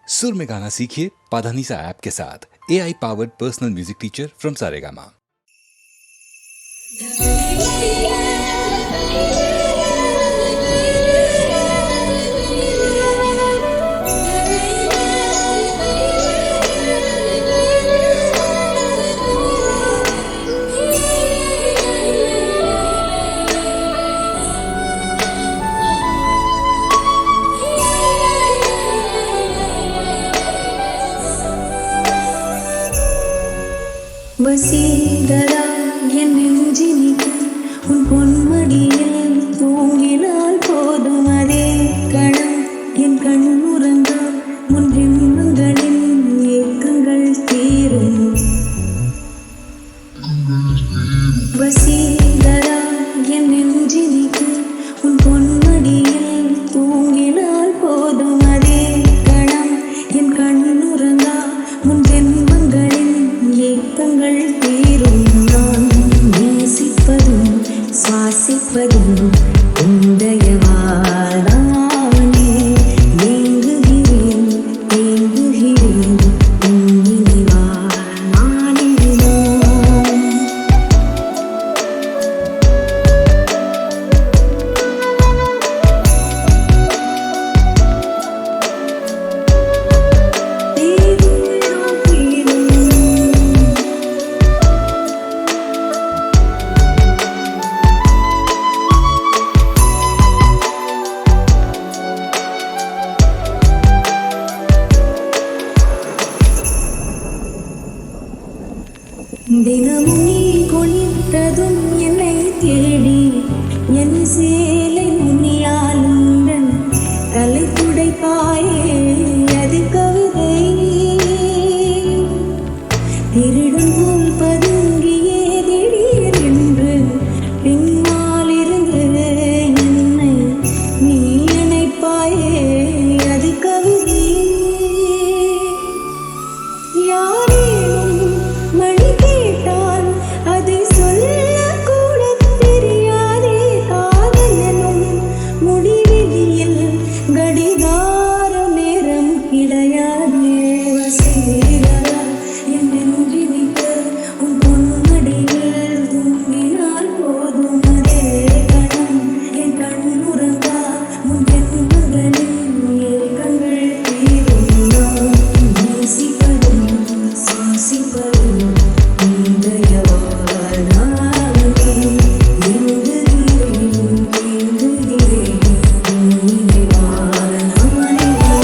सुर में गाना सीखिए पाधानीसा ऐप के साथ। AI powered personal music teacher from Saregama. வசீகரா என் நெஞ்சினிக்கு உன் பொன்மடியில் தூங்கினால் போதும் அதே கணம் என் கண் உறங்க உன் பிம்பங்களின் ஏக்கங்கள் தீரும். வசீகரா என் நெஞ்சினிக்கு உன் பொன்மடியில் தூங்கினால் போதும் அதே கணம் என் கண் உறங்க உன் பிம்பங்களின் ஏக்கங்கள் தீரும். நான் நேசிப்பதும் சுவாசிப்பதும் உந்தயவாளானே. ஏங்குகிறேன் ஏங்குகிறேன் உன் நினைவால் நானேதான். தினமும் நீ குளித்ததும் என்னை தேடி என் சேலை முனியாலுடன் தலை துடைப்பாயே அது கவிதை. திருடும் போல் பதுங்கியே திடீர் என்று பின்னாலிருந்து என்னை நீ அணைப்பாயே அது கவிதை. யாரேனும் மணி கேட்டால் அதை சொல்லக்கூட தெரியாதே. காதல் எனும் முடிவெளியில் கடிகார நேரம் கிடையாதே. வசீகரா என் நெஞ்சினிக்கு உன் பொன்மடியில் தூங்கினால் போதும் அதே கணம் என் கண் உறங்கா உன் பிம்பங்களின் ஏக்கங்கள் தீரும். நான் நேசிப்பதும் சுவாசிப்பதும் உந்தயவாளானே. ஏங்குகிறேன் ஏங்குகிறேன் உன் நினைவால் நானேதான்.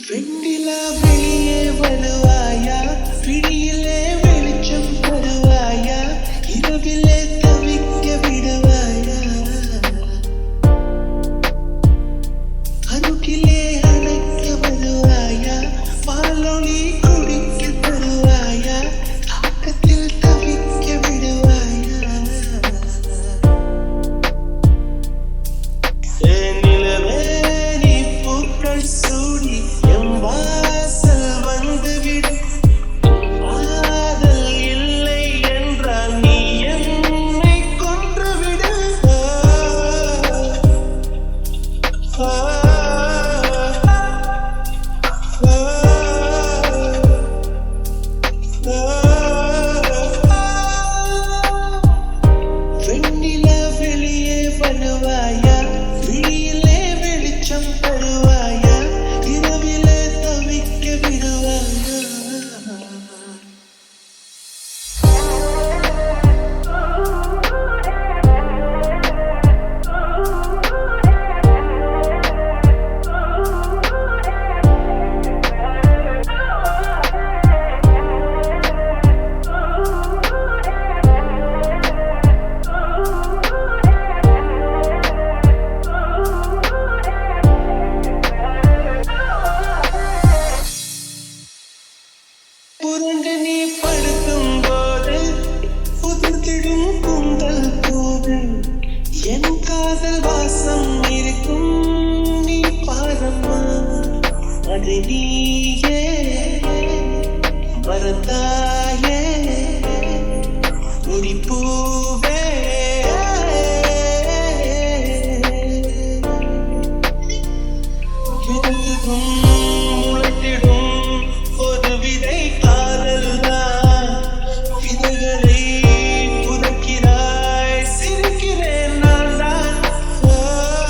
வெண்ணிலா வெளியே வருவாயா, விழியிலே வெளிச்சம் தருவாயா, இரவிலே தவிக்க விடுவாயா, அருகிலே அழைக்க வருவாயா, பாலொளி குடிக்க தருவாயா, தாக்கத்தில் தவிக்க விடுவாயா. நிலவே நீ பூக்கள் சூடி என் வாசல் வந்துவிடும். காதல் இல்லை என்றால் நீ என்னை கொன்றுவிடு. வெண்ணிலா வெளியே வருவாயா, விழியிலே வெளிச்சம் தருவாயா, இரவிலே தவிக்க விடுவாயா. அன்பே நீயே வரத்தாயே முடிப்பூவே எதுவும் முளைத்திடும் ஒரு விதை காதல்தான் விதைகளை புதைக்கிறாய் சிரிக்கிறேன் நான் தான்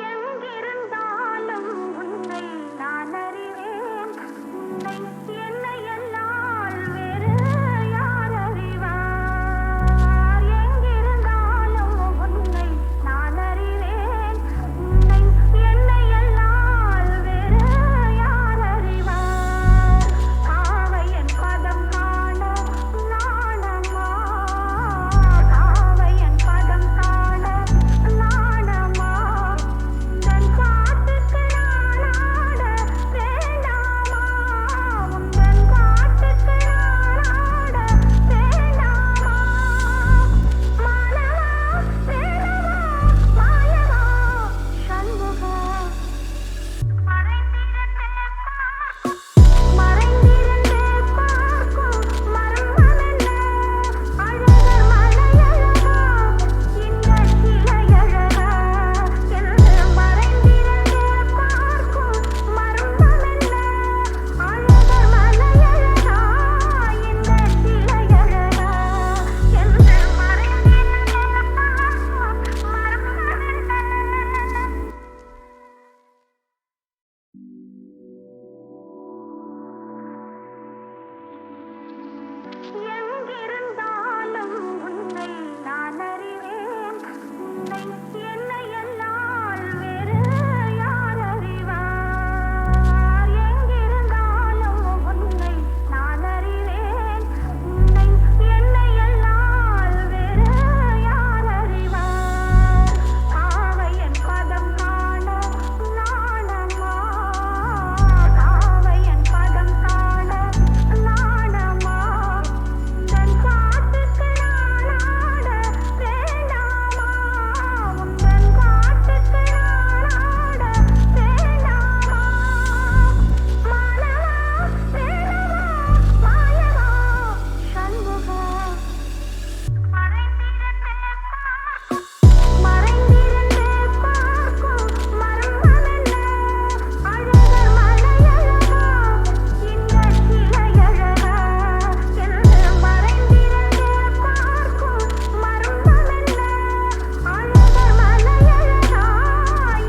எங்கிருந்தாலும் உன்னை நான் அறிவேன். உன்னை என்னை அல்லால் வேறு யார் அறிவார்? எங்கிருந்தாலும் உன்னை நான் அறிவேன். உன்னை என்னை அல்லால் வேறு யார் அறிவார்? காவையன் பதம் காண நாணமா? காவையன் பதம் காண நாணமா? உந்தன் காட்டுக்கு நானாட வேண்டாமா? உந்தன் காட்டுக்கு நானாட வேண்டாமா? மானவா வேணவா மாயவா சண்முகா மறைந்திருந்தே பார்க்கும் மர்மமென்ன? அழகர் மலையழகா இந்த சிலையழகா என்று மறைந்திருந்தே பார்க்கும் மர்மமென்ன? அழகர் மலையழகா இந்த சிலையழகா என்று மறைந்திருந்தே பார்க்கும் மர்மமென்ன? எங்கிருந்தாலும் உன்னை நான் அறிவேன். உன்னை என்னை அல்லால் வேறு யார் அறிவார்? எங்கிருந்தாலும் உன்னை நான் அறிவேன். உன்னை என்னை அல்லால் வேறு யார் அறிவார்? காவையன் பதம் காண நாணமா? காவையன் பதம் காண நாணமா? உந்தன் காட்டுக்கு நானாட வேண்டாமா? உந்தன் காட்டுக்கு நானாட வேண்டாமா? மானவா வேணவா மாயவா சண்முகா மறைந்திருந்தே பார்க்கும் மர்மமென்ன? அழகர் மலையழகா இந்த சிலையழகா என்று மறைந்திருந்தே பார்க்கும் மர்மமென்ன? அழகர் மலையழகா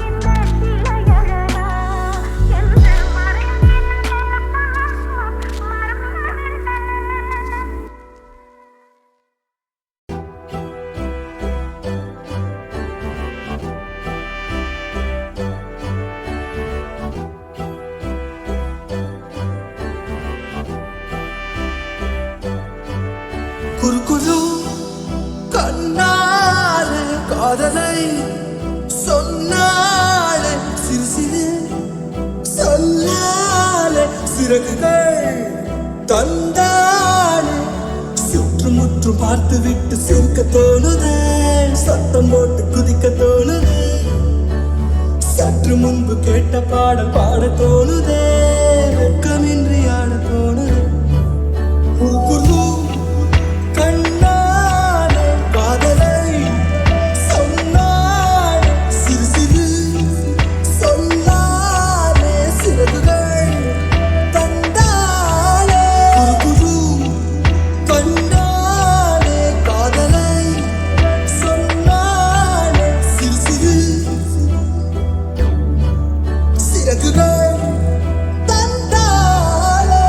இந்த சிலையழகா என்று மறைந்திருந்தே பார்க்கும் மர்மமென்ன? குறுகுறு கண்ணாலே காதலை சொன்னாலே சிறு சிறு சொல்லாலே சிறகுகள் தந்தாலே சுற்றுமுற்றும் பார்த்து விட்டு சிரிக்க தோணுதே, சத்தம் போட்டு குதிக்க தோணுதே, சற்று முன்பு கேட்ட பாடல் பாட தோணுதே, வெட்கமின்றி ஆட தோணுதே. குறுகுறு கண்ணாலே காதலை சொன்னாலே சிறு சிறு சொல்லாலே சிறகுகள் தந்தாலே. குறுகுறு கண்ணாலே காதலை சொன்னாலே சிறு சிறு சிறகுகள் தந்தாலே.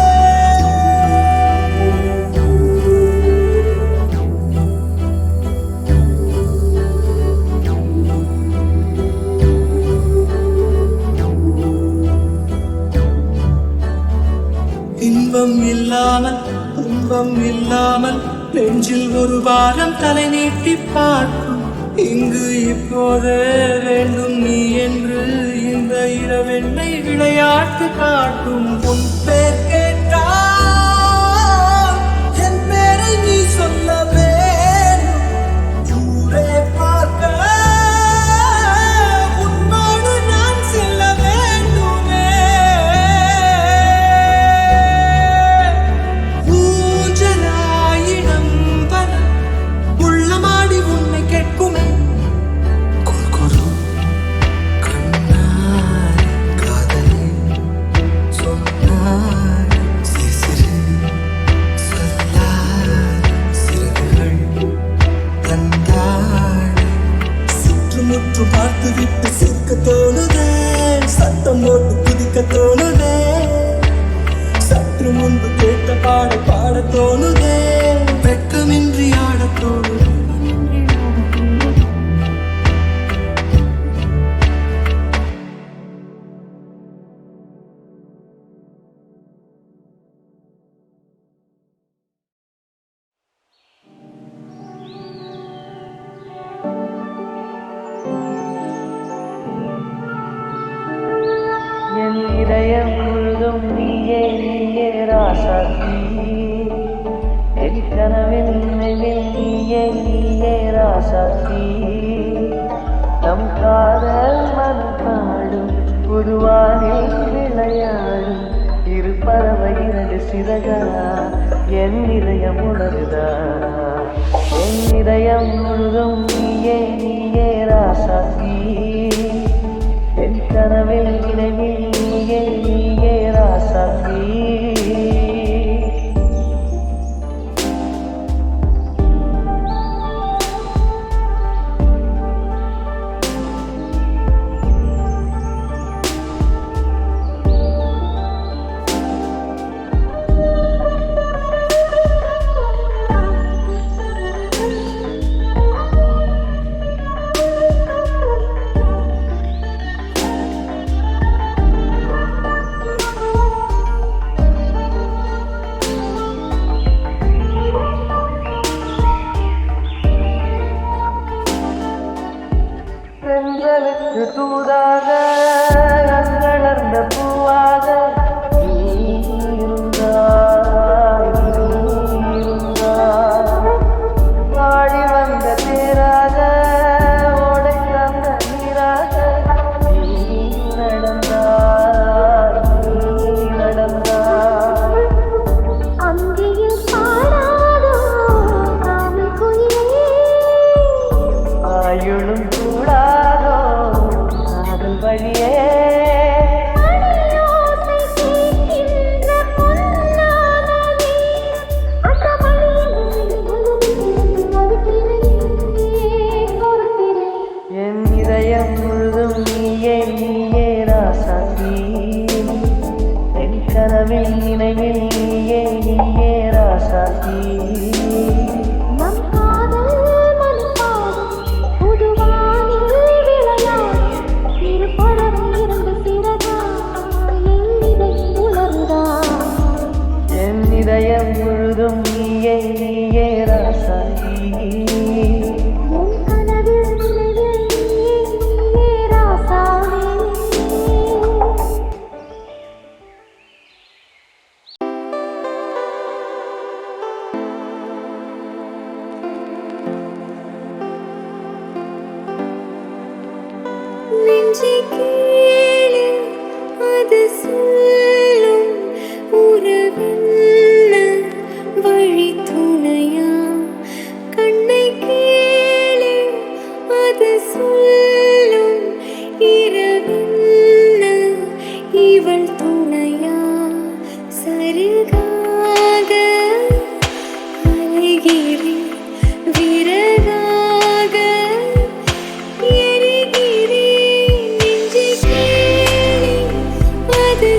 இன்பம் இல்லாமல் துன்பம் இல்லாமல் நெஞ்சில் ஒரு வாரம் தலை நீட்டி பார்க்கும். இங்கு இப்போது வேண்டும் நீ என்று இந்த இரவெண்ணை விளையாட்டு காட்டும். உன் பேர் கேட்டால் என் பேரை நீ சொல்ல வேண்டும். ஊரே பார்க்க உன்னோடு நான் செல்ல வேண்டுமே. ஊஞ்சலாயிடம் வர உள்ளமாடி உன்னை கேட்குமே. குறுகுறு கண்ணாலே காதலை சொன்னாலே பார்த்து விட்டு சிக்க தோணுதே, சத்தம் போட்டு குதிக்க தோணுதே, சற்று முன்பு கேட்ட பாட பாட தோணுதே, வெட்கமின்றி ஆட தோணுதே. என் இதயம் முழுதும் நீயே நீயே ராசாத்தி, என் கனவில் நினைவில் நீயே நீயே ராசாத்தி, நம் காதல் மனம் பாடும் புதுவானில் விளையாடும் இரு பறவை இரண்டு சிறகா, என் இதயம் உணருதா, என் இதயம் முழுதும் நீயே நீயே ராசாத்தி, என் கனவில் நினைவில் நீயே நீயே ராசாத்தி. பெண்களுக்கு தூதாக அங்களர்ந்த பூவாக நீ இருந்தாய், நீ இருந்தாய். வாடி வந்த தேராக ஓடை தந்த நீராக நீ நடந்தாய், நீ நடந்தாய். அங்கேயும் பாடாதோ காதல் குயிலே, ஆயுளும் கூடாதோ காதல் வழியே, மணியோசை கேட்கின்ற பொன்னான நேரம், அந்த மணியில் பொறுக்கிறேன். என் இதயம் முழுதும் நீயே நீயே ராசாத்தி, என் கனவில் நினைவில் நீயே நீயே ராசாத்தி. நம் காதல் மனப்பாடும் புதுவானில் விளையாடும் இரு பறவை இரண்டு சிறகா, என் இதயம் உணருதா, என் இதயம் முழுதும் நீயே நீயே ராசாத்தி. உன் கனவில் நினைவில் நீயே நீயே ராசாவே. நெஞ்சை கேளு அது சொல்லும் உறவென்ன வழி துணையா, கண்ணை கேளு அது சொல்லும் இரவென்ன இவள் துணையா, சருகாக அலைகிறேன் விறகாக எரிகிறேன், நெஞ்சை கேளு அது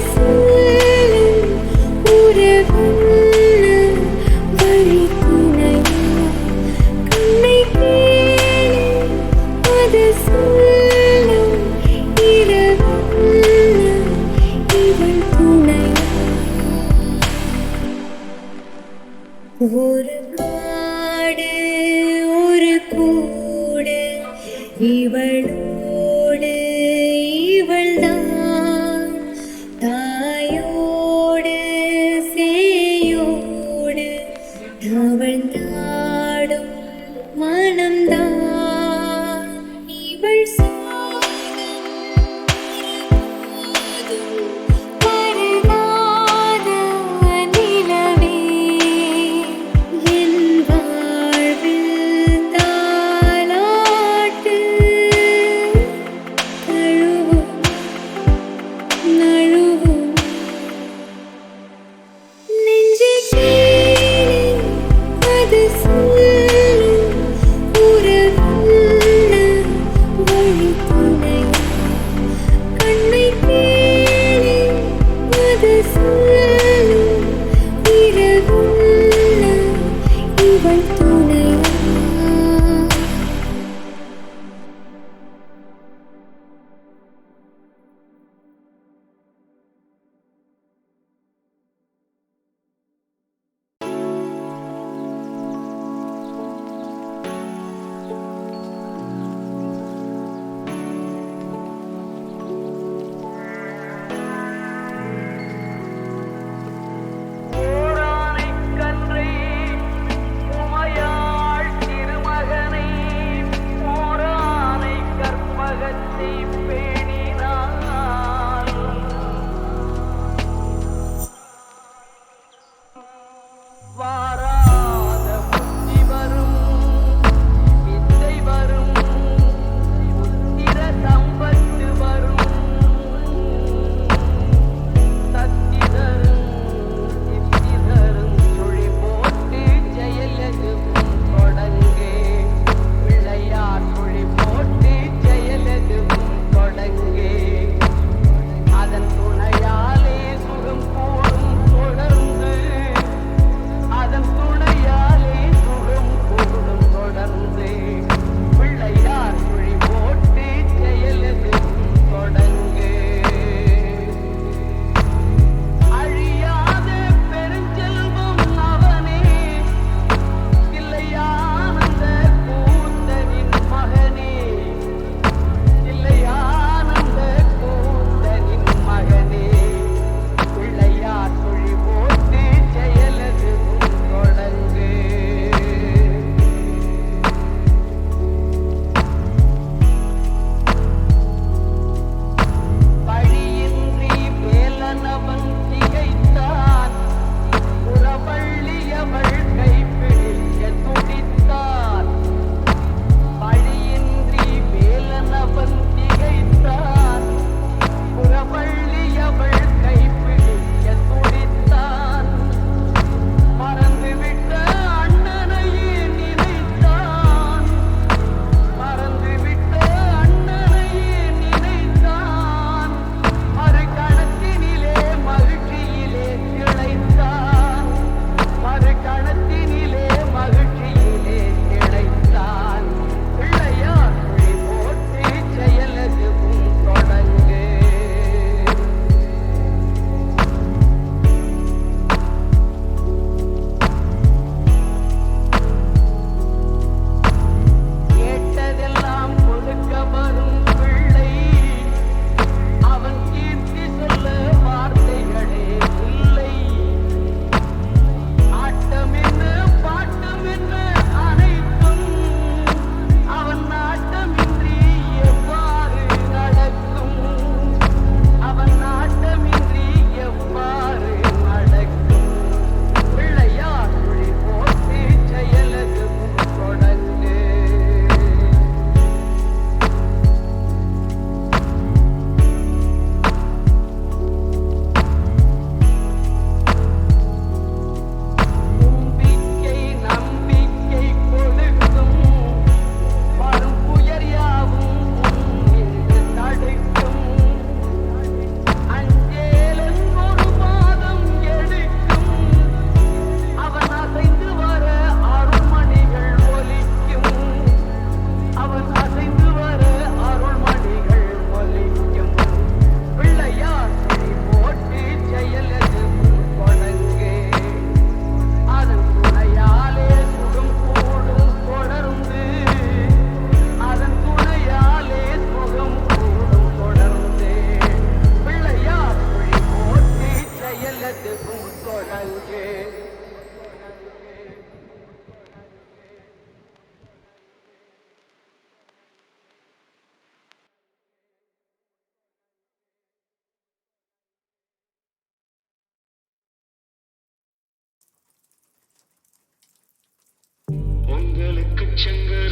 शंकर